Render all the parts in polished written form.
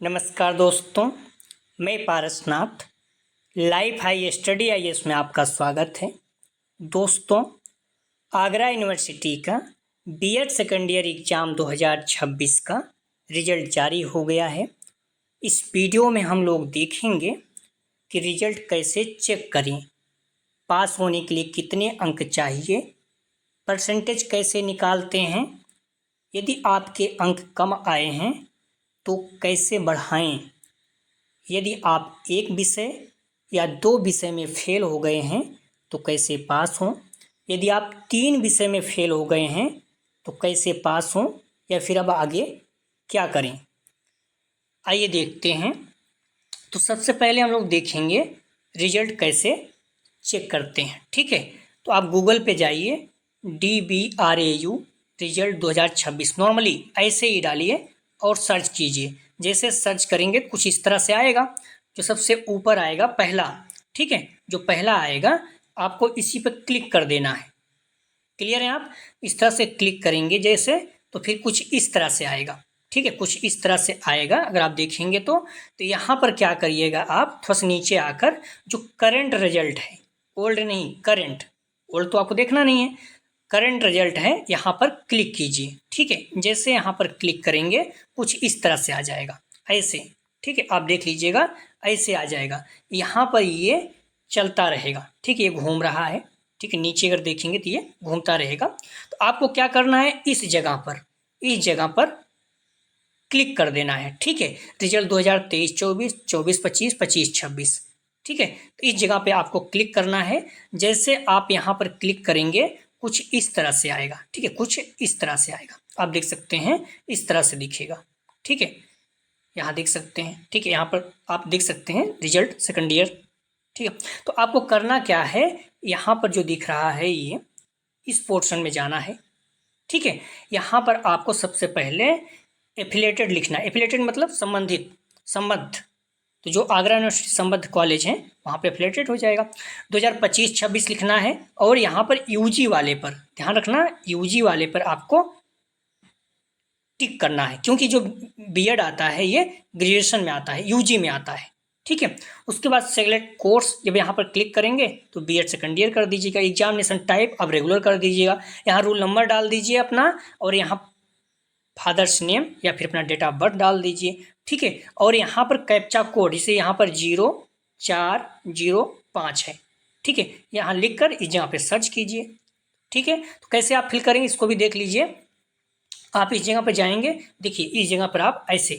नमस्कार दोस्तों, मैं Parasnath life high study IAS में आपका स्वागत है। दोस्तों, आगरा यूनिवर्सिटी का बीएड सेकेंड ईयर एग्ज़ाम 2026 का रिजल्ट जारी हो गया है। इस वीडियो में हम लोग देखेंगे कि रिजल्ट कैसे चेक करें, पास होने के लिए कितने अंक चाहिए, परसेंटेज कैसे निकालते हैं, यदि आपके अंक कम आए हैं तो कैसे बढ़ाएं, यदि आप एक विषय या दो विषय में फेल हो गए हैं तो कैसे पास हों, यदि आप तीन विषय में फेल हो गए हैं तो कैसे पास हों, या फिर अब आगे क्या करें। आइए देखते हैं। तो सबसे पहले हम लोग देखेंगे रिजल्ट कैसे चेक करते हैं। ठीक है, तो आप गूगल पे जाइए, DBRAU रिजल्ट 2026 नॉर्मली ऐसे ही डालिए और सर्च कीजिए। जैसे सर्च करेंगे कुछ इस तरह से आएगा। जो सबसे ऊपर आएगा पहला, ठीक है, जो पहला आएगा आपको इसी पर क्लिक कर देना है। क्लियर है? आप इस तरह से क्लिक करेंगे जैसे, तो फिर कुछ इस तरह से आएगा। ठीक है, कुछ इस तरह से आएगा। अगर आप देखेंगे तो यहाँ पर क्या करिएगा, आप थोड़ा सा नीचे आकर जो करंट रिजल्ट है, ओल्ड नहीं करंट, ओल्ड तो आपको देखना नहीं है, करंट रिजल्ट है, यहाँ पर क्लिक कीजिए। ठीक है, जैसे यहाँ पर क्लिक करेंगे कुछ इस तरह से आ जाएगा ऐसे। ठीक है, आप देख लीजिएगा ऐसे आ जाएगा। यहाँ पर ये चलता रहेगा। ठीक है, ये घूम रहा है। ठीक है, नीचे अगर देखेंगे तो ये घूमता रहेगा। तो आपको क्या करना है, इस जगह पर क्लिक कर देना है। ठीक है, रिजल्ट 2023 24 24 25 25 26। ठीक है, तो इस जगह पे आपको क्लिक करना है। जैसे आप यहाँ पर क्लिक करेंगे कुछ इस तरह से आएगा। ठीक है, कुछ इस तरह से आएगा, आप देख सकते हैं इस तरह से दिखेगा। ठीक है, यहाँ देख सकते हैं। ठीक है, यहाँ पर आप देख सकते हैं रिजल्ट सेकंड ईयर। ठीक है, तो आपको करना क्या है, यहाँ पर जो दिख रहा है ये इस पोर्शन में जाना है। ठीक है, यहाँ पर आपको सबसे पहले एफिलेटेड लिखना है। एफिलेटेड मतलब संबंधित, संबद्ध। तो जो आगरा यूनिवर्सिटी संबद्ध कॉलेज हैं वहाँ पे एफिलेटेड हो जाएगा। 2025-26 लिखना है। और यहाँ पर यूजी वाले पर ध्यान रखना, यूजी वाले पर आपको टिक करना है, क्योंकि जो बीएड आता है ये ग्रेजुएशन में आता है, यूजी में आता है। ठीक है, उसके बाद सेलेक्ट कोर्स, जब यहाँ पर क्लिक करेंगे तो बीएड सेकंड ईयर कर दीजिएगा। एग्जामिनेशन टाइप अब रेगुलर कर दीजिएगा। यहाँ रोल नंबर डाल दीजिए अपना, और यहाँ फादर्स नेम या फिर अपना डेट ऑफ बर्थ डाल दीजिए। ठीक है, और यहाँ पर कैप्चा कोड, इसे यहाँ पर 0405 है। ठीक है, यहाँ लिख कर इस जगह पे सर्च कीजिए। ठीक है, तो कैसे आप फिल करेंगे इसको भी देख लीजिए। आप इस जगह पर जाएंगे, देखिए इस जगह पर आप ऐसे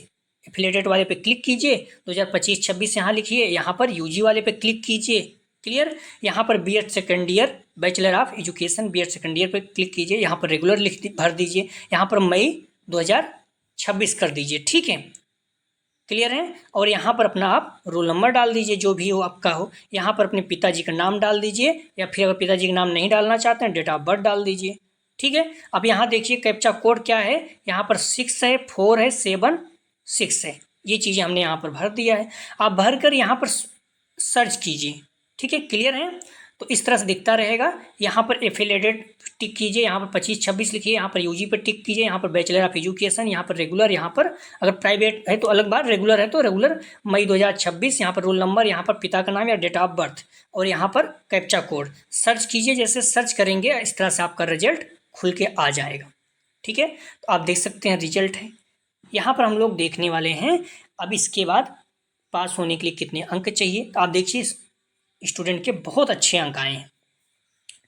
एफिलेटेड वाले पे क्लिक कीजिए, 2025-26 यहाँ लिखिए, यहाँ पर यूजी वाले पे क्लिक कीजिए। क्लियर? यहाँ पर BEd second year bachelor of education BEd second year पे क्लिक कीजिए, यहाँ पर रेगुलर भर दीजिए, यहाँ पर मई 2026 कर दीजिए। ठीक है, क्लियर है? और यहाँ पर अपना आप रोल नंबर डाल दीजिए, जो भी हो आपका हो। यहाँ पर अपने पिताजी का नाम डाल दीजिए, या फिर अगर पिताजी का नाम नहीं डालना चाहते हैं डेट ऑफ बर्थ डाल दीजिए। ठीक है, अब यहाँ देखिए कैप्चा कोड क्या है, यहाँ पर 6 है, 4 है, 7 6 है। ये चीज़ें हमने यहाँ पर भर दिया है। आप भर कर यहाँ पर सर्च कीजिए। ठीक है, क्लियर है? तो इस तरह से दिखता रहेगा। यहाँ पर एफिलेटेड टिक कीजिए, यहाँ पर 25-26 लिखिए, यहाँ पर यूजी पर टिक कीजिए, यहाँ पर बैचलर ऑफ एजुकेशन, यहाँ पर रेगुलर, यहाँ पर अगर प्राइवेट है तो अलग बात, रेगुलर है तो रेगुलर मई 2026, यहाँ पर रोल नंबर, यहाँ पर पिता का नाम या डेट ऑफ बर्थ, और यहाँ पर कैप्चा कोड सर्च कीजिए। जैसे सर्च करेंगे इस तरह से आपका रिजल्ट खुल के आ जाएगा। ठीक है, तो आप देख सकते हैं रिजल्ट है। यहाँ पर हम लोग देखने वाले हैं अब इसके बाद पास होने के लिए कितने अंक चाहिए। तो आप देखिए स्टूडेंट के बहुत अच्छे अंक आए हैं।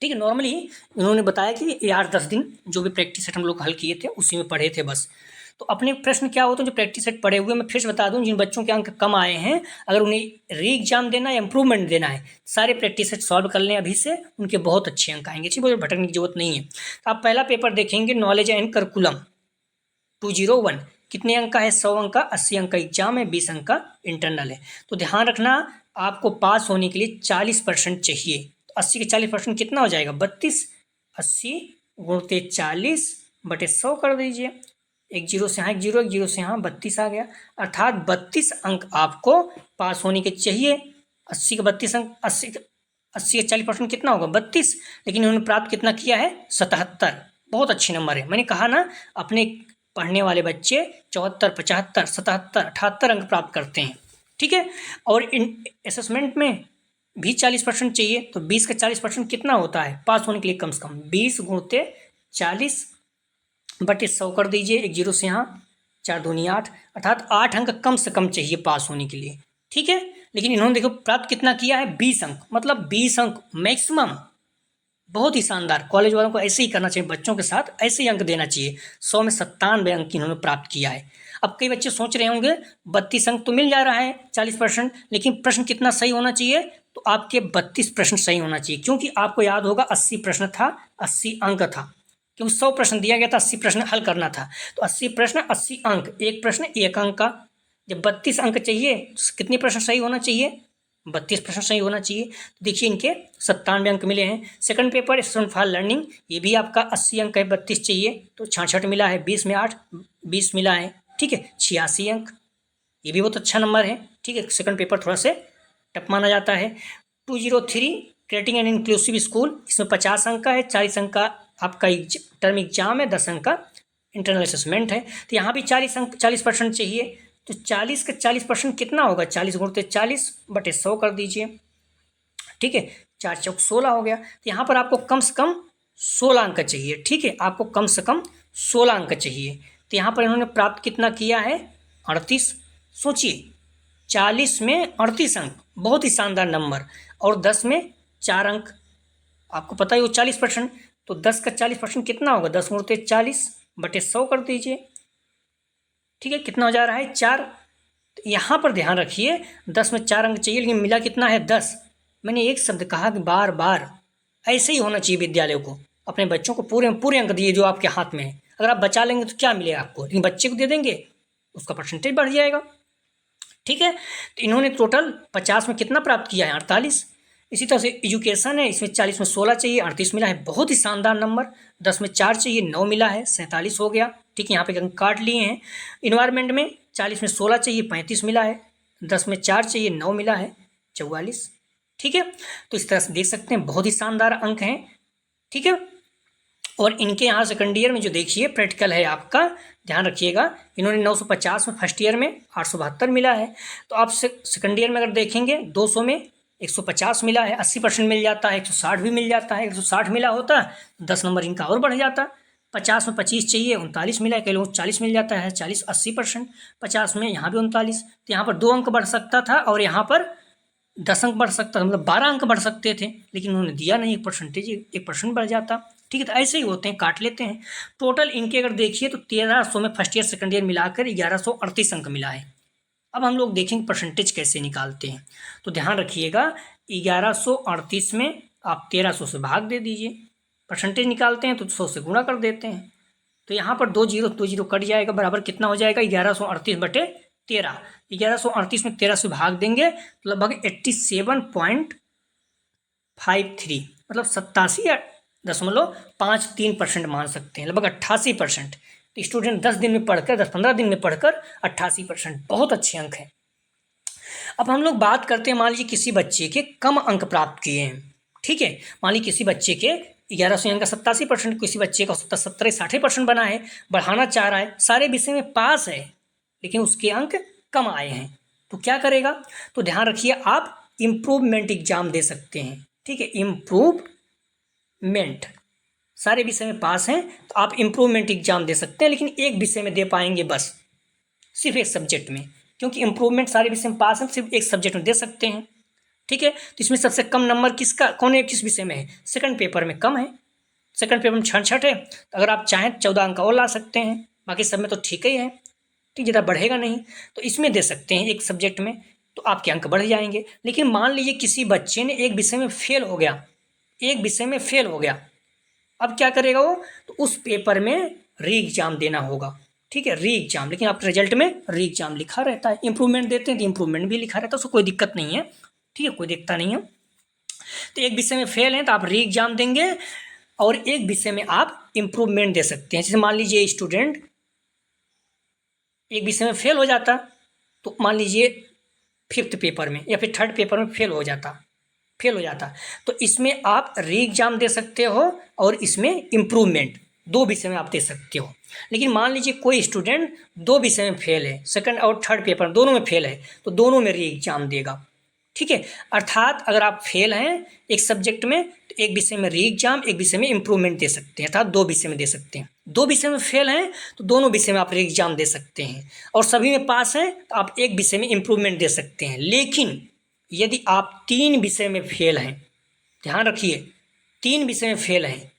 ठीक है, नॉर्मली उन्होंने बताया कि 8-10 दिन जो भी प्रैक्टिस सेट हम लोग हल किए थे उसी में पढ़े थे बस। तो अपने प्रश्न क्या होते हैं जो प्रैक्टिस सेट पढ़े हुए, मैं फिर से बता दूं, जिन बच्चों के अंक कम आए हैं अगर उन्हें री एग्जाम देना है, इम्प्रूवमेंट देना है, सारे प्रैक्टिस सेट सॉल्व कर लें अभी से, उनके बहुत अच्छे अंक आएंगे। ठीक है, भटकने की जरूरत नहीं है। तो आप पहला पेपर देखेंगे नॉलेज एंड करिकुलम 201, कितने अंक का है, 100 अंक का, 80 अंक का एग्जाम है, 20 अंक का इंटरनल है। तो ध्यान रखना, आपको पास होने के लिए 40% चाहिए। तो 80 के 40% कितना हो जाएगा, 32। 80 गुणते 40 बटे 100 कर दीजिए। एक जीरो से यहाँ एक जीरो, एक जीरो से यहाँ 32 आ गया। अर्थात 32 अंक आपको पास होने के चाहिए। 80 के 32 अंक, 80 के 40% कितना होगा, 32। लेकिन उन्होंने प्राप्त कितना किया है, 77। बहुत अच्छे नंबर है। मैंने कहा ना, अपने पढ़ने वाले बच्चे 74, 75, 77, 78 अंक प्राप्त करते हैं। ठीक है, और इन असेसमेंट में भी 40% चाहिए, तो 20 का 40% कितना होता है पास होने के लिए? कम से कम 20 गुणते 40/100 कर दीजिए, एक जीरो से यहाँ, 4 दूनी 8, अर्थात 8 अंक कम से कम चाहिए पास होने के लिए। ठीक है, लेकिन इन्होंने देखो प्राप्त कितना किया है? 20 अंक, मतलब 20 अंक मैक्सिमम। बहुत ही शानदार, कॉलेज वालों को ऐसे ही करना चाहिए, बच्चों के साथ ऐसे ही अंक देना चाहिए। 100 में 97 अंक इन्होंने प्राप्त किया है। अब कई बच्चे सोच रहे होंगे 32 अंक तो मिल जा रहा है 40%, लेकिन प्रश्न कितना सही होना चाहिए? तो आपके 32 प्रश्न सही होना चाहिए, क्योंकि आपको याद होगा 80 प्रश्न था, 80 अंक था, क्योंकि 100 प्रश्न दिया गया था, 80 प्रश्न हल करना था, तो 80 प्रश्न 80 अंक, एक प्रश्न 1 अंक का। जब 32 अंक चाहिए तो कितने प्रश्न सही होना चाहिए? 32 प्रश्न सही होना चाहिए। तो देखिए इनके 97 अंक मिले हैं। Second paper student for learning, ये भी आपका 80 अंक है, 32 चाहिए तो 66 मिला है, 20 में 8, 20 मिला है। ठीक है, 86 अंक, ये भी बहुत अच्छा नंबर है। ठीक है, सेकंड पेपर थोड़ा से टफ माना जाता है। 203 क्रिएटिंग एंड इंक्लूसिव स्कूल, इसमें 50 अंक का है, 40 अंक का आपका टर्म एग्जाम है, 10 अंक का इंटरनल असेसमेंट है। तो यहाँ भी 40 अंक, 40% चाहिए, तो 40 का 40% कितना होगा? 40 गुणते 40/100 कर दीजिए। ठीक है, 4 चौक 16 हो गया। तो यहाँ पर आपको कम से कम 16 अंक चाहिए। ठीक है, आपको कम से कम 16 अंक चाहिए। तो यहाँ पर इन्होंने प्राप्त कितना किया है? 38। सोचिए 40 में 38 अंक, बहुत ही शानदार नंबर, और 10 में 4 अंक, आपको पता ही हो 40%, तो 10 का 40% कितना होगा? 10 गुणते 40/100 कर दीजिए। ठीक है, कितना हो जा रहा है? 4। तो यहाँ पर ध्यान रखिए 10 में 4 अंक चाहिए, लेकिन मिला कितना है? 10। मैंने एक शब्द कहा कि बार बार ऐसे ही होना चाहिए विद्यालय को, अपने बच्चों को पूरे पूरे अंक दिए जो आपके हाथ में है। अगर आप बचा लेंगे तो क्या मिलेगा आपको, लेकिन बच्चे को दे देंगे उसका परसेंटेज बढ़ जाएगा। ठीक है, तो इन्होंने टोटल 50 में कितना प्राप्त किया है? 48। इसी तरह से एजुकेशन है, इसमें 40 में 16 चाहिए, 38 मिला है, बहुत ही शानदार नंबर। 10 में 4 चाहिए, 9 मिला है, 47 हो गया। ठीक है, यहाँ पे अंक काट लिए हैं। इन्वायरमेंट में 40 में 16 चाहिए, 35 मिला है, 10 में 4 चाहिए, 9 मिला है, 44। ठीक है, तो इस तरह से देख सकते हैं बहुत ही शानदार अंक हैं। ठीक है, और इनके यहाँ सेकंड ईयर में जो देखिए प्रैक्टिकल है आपका, ध्यान रखिएगा, इन्होंने 950 में, फर्स्ट ईयर में 872 मिला है। तो आप सेकंड ईयर में अगर देखेंगे 200 में 150 मिला है, 80% मिल जाता है, 160 भी मिल जाता है। 160 मिला होता 10 नंबर इनका और बढ़ जाता। 50 में 25 चाहिए, 39 मिला है, कई लोग 40 मिल जाता है, 40 80%। 50 में यहाँ भी 39, तो यहाँ पर 2 अंक बढ़ सकता था और यहाँ पर 10 अंक बढ़ सकता था, मतलब 12 अंक बढ़ सकते थे, लेकिन उन्होंने दिया नहीं, 1% बढ़ जाता। ठीक है, तो ऐसे ही होते हैं, काट लेते हैं। टोटल इनके अगर देखिए तो 1300 में फर्स्ट ईयर सेकंड ईयर मिलाकर 1138 अंक मिला है। अब हम लोग देखेंगे परसेंटेज कैसे निकालते हैं। तो ध्यान रखिएगा 1138 में आप 1300 से भाग दे दीजिए, परसेंटेज निकालते हैं तो 100 से गुणा कर देते हैं। तो यहाँ पर 2 जीरो कट जाएगा, बराबर कितना हो जाएगा? 1138/13। 1138 में 13 से भाग देंगे तो लगभग 87.53, मतलब 87.53% मान सकते हैं, लगभग 88%। तो स्टूडेंट 10 दिन में पढ़कर, 10-15 दिन में पढ़कर 88%, बहुत अच्छे अंक हैं। अब हम लोग बात करते हैं, मान लीजिए किसी बच्चे के कम अंक प्राप्त किए हैं। ठीक है, मान लीजिए किसी बच्चे के 1100 अंक का 87%, किसी बच्चे का 70-60% बना है, बढ़ाना चाह रहा है, सारे विषय में पास है, लेकिन उसके अंक कम आए हैं, तो क्या करेगा? तो ध्यान रखिए आप इम्प्रूवमेंट एग्जाम दे सकते हैं। ठीक है, इम्प्रूवमेंट, सारे विषय में पास हैं तो आप इम्प्रूवमेंट एग्जाम दे सकते हैं, लेकिन एक विषय में दे पाएंगे बस, सिर्फ एक सब्जेक्ट में, क्योंकि इम्प्रूवमेंट सारे विषय में पास हैं, सिर्फ एक सब्जेक्ट में दे सकते हैं। ठीक है, तो इसमें सबसे कम नंबर किस विषय में है? सेकंड पेपर में कम है, सेकंड पेपर में 66 है, तो अगर आप चाहें 14 अंक और ला सकते हैं, बाकी सब में तो ठीक ही है। ठीक, ज़्यादा बढ़ेगा नहीं, तो इसमें दे सकते हैं एक सब्जेक्ट में, तो आपके अंक बढ़ जाएंगे। लेकिन मान लीजिए किसी बच्चे ने एक विषय में फेल हो गया, एक विषय में फेल हो गया, अब क्या करेगा वो? तो उस पेपर में री एग्जाम देना होगा। ठीक है, री एग्जाम, लेकिन आपके रिजल्ट में री एग्जाम लिखा रहता है। इंप्रूवमेंट देते हैं तो इंप्रूवमेंट भी लिखा रहता है, उसको कोई दिक्कत नहीं है। ठीक है, कोई दिक्कत नहीं है। तो एक विषय में फेल हैं तो आप री एग्जाम देंगे, और एक विषय में आप इम्प्रूवमेंट दे सकते हैं। जैसे मान लीजिए स्टूडेंट एक विषय में फेल हो जाता, तो मान लीजिए 5th पेपर में या फिर 3rd पेपर में फेल हो जाता, तो इसमें आप री एग्जाम दे सकते हो और इसमें इम्प्रूवमेंट, 2 विषय में आप दे सकते हो। लेकिन मान लीजिए कोई स्टूडेंट 2 विषय में फेल है, सेकंड और थर्ड पेपर दोनों में फेल है, तो दोनों में री एग्जाम देगा। ठीक है, अर्थात अगर आप फेल हैं एक सब्जेक्ट में तो एक विषय में री एग्जाम, एक विषय में इम्प्रूवमेंट दे सकते हैं, अर्थात 2 विषय में दे सकते हैं। 2 विषय में फेल हैं तो दोनों विषय में आप री एग्जाम दे सकते हैं, और सभी में पास हैं तो आप एक विषय में इम्प्रूवमेंट दे सकते हैं। लेकिन यदि आप 3 विषय में फेल हैं, ध्यान रखिए 3 विषय में फेल हैं,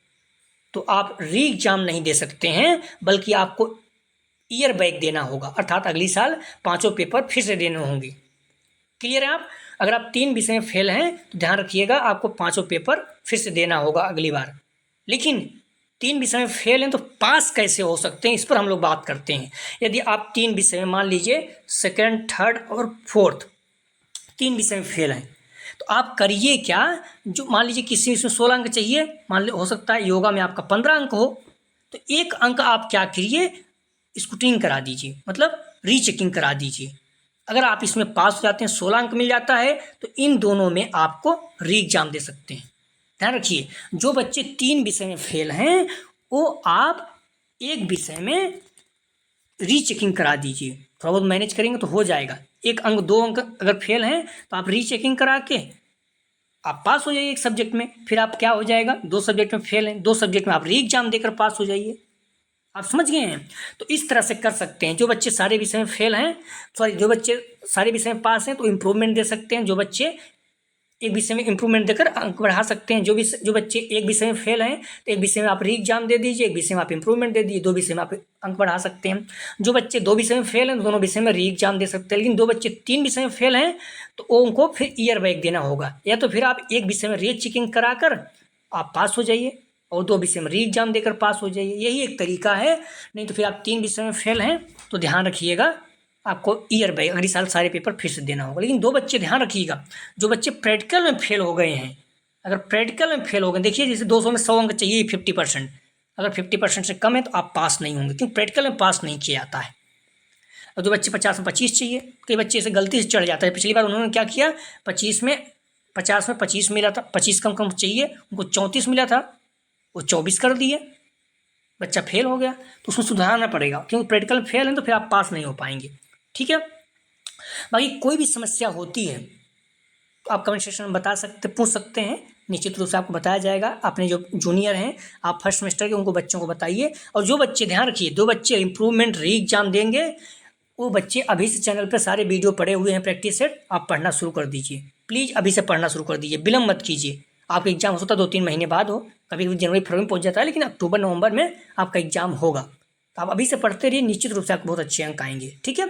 तो आप री एग्जाम नहीं दे सकते हैं, बल्कि आपको ईयर बैक देना होगा, अर्थात अगली साल 5 पेपर फिर से देने होंगे। क्लियर है आप? अगर आप 3 विषय में फेल हैं तो ध्यान रखिएगा आपको 5 पेपर फिर से देना होगा अगली बार। लेकिन 3 विषय में फेल हैं तो पास कैसे हो सकते हैं, इस पर हम लोग बात करते हैं। यदि आप 3 विषय में मान लीजिए सेकंड, थर्ड और फोर्थ 3 विषय में फेल हैं, तो आप करिए क्या, जो मान लीजिए किसी इसमें 16 अंक चाहिए, मान ली हो सकता है योगा में आपका 15 अंक हो, तो 1 अंक आप क्या करिए, स्क्रूटिनी करा दीजिए, मतलब रीचेकिंग करा दीजिए। अगर आप इसमें पास हो जाते हैं, 16 अंक मिल जाता है, तो इन दोनों में आपको री एग्जाम दे सकते हैं। ध्यान रखिए जो बच्चे 3 विषय में फेल हैं वो आप एक विषय में रीचेकिंग करा दीजिए, थोड़ा बहुत मैनेज करेंगे तो हो जाएगा। 1 अंक 2 अंक अगर फेल हैं तो आप रीचेकिंग करा के आप पास हो जाइए एक सब्जेक्ट में, फिर आप क्या हो जाएगा, 2 सब्जेक्ट में फेल हैं, 2 सब्जेक्ट में आप री एग्जाम देकर पास हो जाइए। आप समझ गए हैं? तो इस तरह से कर सकते हैं। जो बच्चे सारे विषय में फेल हैं, सॉरी जो बच्चे सारे विषय में पास हैं तो इम्प्रूवमेंट दे सकते हैं, जो बच्चे एक विषय में इम्प्रूवमेंट देकर अंक बढ़ा सकते हैं। जो बच्चे एक विषय में फेल हैं तो एक विषय में आप री एग्जाम दे दीजिए, एक विषय में आप इम्प्रूवमेंट दे दीजिए, 2 विषय में आप अंक बढ़ा सकते हैं। जो बच्चे 2 विषय में फेल हैं तो दोनों विषय में री एग्जाम दे सकते हैं। लेकिन 2 बच्चे 3 विषय में फेल हैं तो उनको फिर ईयर बैक देना होगा, या तो फिर आप एक विषय में री चेकिंग कराकर आप पास हो जाइए और 2 विषय में री एग्जाम देकर पास हो जाइए, यही एक तरीका है। नहीं तो फिर आप 3 विषय में फेल हैं तो ध्यान रखिएगा आपको ईयर बैक अगले साल सारे पेपर फिर से देना होगा। लेकिन 2 बच्चे ध्यान रखिएगा, जो बच्चे प्रैक्टिकल में फेल हो गए हैं, अगर प्रैक्टिकल में फेल हो गए, देखिए जैसे 200 में 100 अंक चाहिए 50%, अगर 50% से कम है तो आप पास नहीं होंगे, क्योंकि प्रैक्टिकल में पास नहीं किया जाता है। और जो बच्चे 50 में 25 चाहिए, कई बच्चे ऐसे गलती से चढ़ जाता है। पिछली बार उन्होंने क्या किया, 50 में 25 मिला था, 25 कम कम चाहिए, उनको 34 मिला था, वो 24 कर दिए, बच्चा फेल हो गया। तो उसमें सुधारना पड़ेगा, क्योंकि प्रैक्टिकल में फेल है तो फिर आप पास नहीं हो पाएंगे। ठीक है, बाकी कोई भी समस्या होती है तो आप कमेंट सेक्शन में बता सकते, पूछ सकते हैं, निश्चित रूप से आपको बताया जाएगा। अपने जो जूनियर हैं आप फर्स्ट सेमेस्टर के, उनको बच्चों को बताइए। और जो बच्चे ध्यान रखिए 2 बच्चे इम्प्रूवमेंट री एग्जाम देंगे, वो बच्चे अभी से चैनल पर सारे वीडियो पड़े हुए हैं प्रैक्टिस सेट, आप पढ़ना शुरू कर दीजिए। प्लीज़ अभी से पढ़ना शुरू कर दीजिए, विलम्ब मत कीजिए। आपका एग्जाम हो सकता है 2-3 महीने बाद हो, कभी जनवरी फरवरी में पहुंच जाता है, लेकिन अक्टूबर नवंबर में आपका एग्जाम होगा। तो आप अभी से पढ़ते रहिए, निश्चित रूप से आपको बहुत अच्छे अंक आएंगे। ठीक है,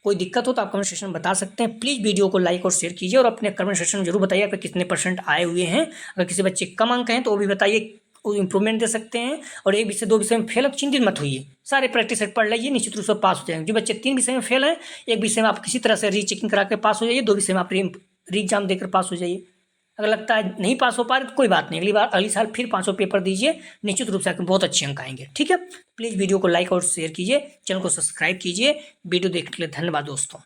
कोई दिक्कत हो तो आप कमेंट सेक्शन में बता सकते हैं। प्लीज़ वीडियो को लाइक और शेयर कीजिए, और अपने कमेंट सेक्शन में जरूर बताइए आपके कितने % आए हुए हैं। अगर किसी बच्चे कम अंक हैं तो वो भी बताइए, वो इम्प्रूवमेंट दे सकते हैं। और एक विषय 2 विषय में फेल, चिंतित मत होइए, सारे प्रैक्टिस सेट पढ़ लीजिए, निश्चित रूप से पास हो जाएंगे। जो बच्चे 3 विषय में फेल हैं, एक विषय में आप किसी तरह से रीचेकिंग करा के पास हो जाइए, 2 विषय में आप री एग्जाम देकर पास हो जाइए। अगर लगता है नहीं पास हो पा रहे तो कोई बात नहीं, अगली साल फिर 5 पेपर दीजिए, निश्चित रूप से आपको बहुत अच्छे अंक आएंगे। ठीक है, प्लीज़ वीडियो को लाइक और शेयर कीजिए, चैनल को सब्सक्राइब कीजिए। वीडियो देखने के लिए धन्यवाद दोस्तों।